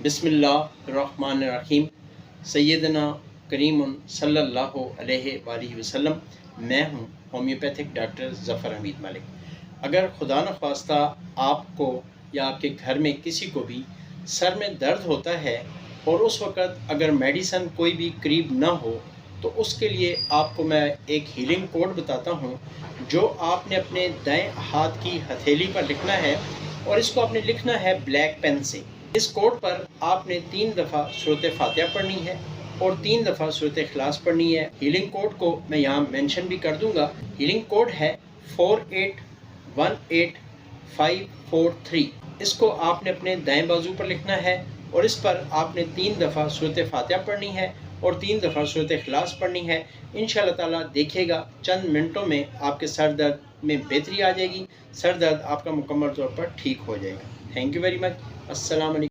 बिस्मिल्लाहिर्रहमानिर्रहीम। सैयदना करीम सल्लल्लाहु अलैहि वआलिहि वसल्लम। मैं हूँ होम्योपैथिक डॉक्टर ज़फ़र हमीद मलिक। अगर खुदा न ख्वास्ता आपको या आपके घर में किसी को भी सर में दर्द होता है और उस वक़्त अगर मेडिसन कोई भी करीब ना हो, तो उसके लिए आपको मैं एक हीलिंग कोड बताता हूँ, जो आपने अपने दाएं हाथ की हथेली पर लिखना है और इसको आपने लिखना है ब्लैक पेन से। इस कोड पर आपने 3 दफ़ा सूरत फातिहा पढ़नी है और 3 दफ़ा सूरत इखलास पढ़नी है। हीलिंग कोड को मैं यहाँ मेंशन भी कर दूंगा। हीलिंग कोड है 4818543। इसको आपने अपने दाएं बाजू पर लिखना है और इस पर आपने 3 दफ़ा सूरत फातिहा पढ़नी है और 3 दफ़ा सूरत इखलास पढ़नी है। इंशाअल्लाह ताला देखिएगा चंद मिनटों में आपके सर दर्द में बेहतरी आ जाएगी। सर दर्द आपका मुकम्मल तौर पर ठीक हो जाएगा। Thank you very much. अस्सलाम वालेकुम।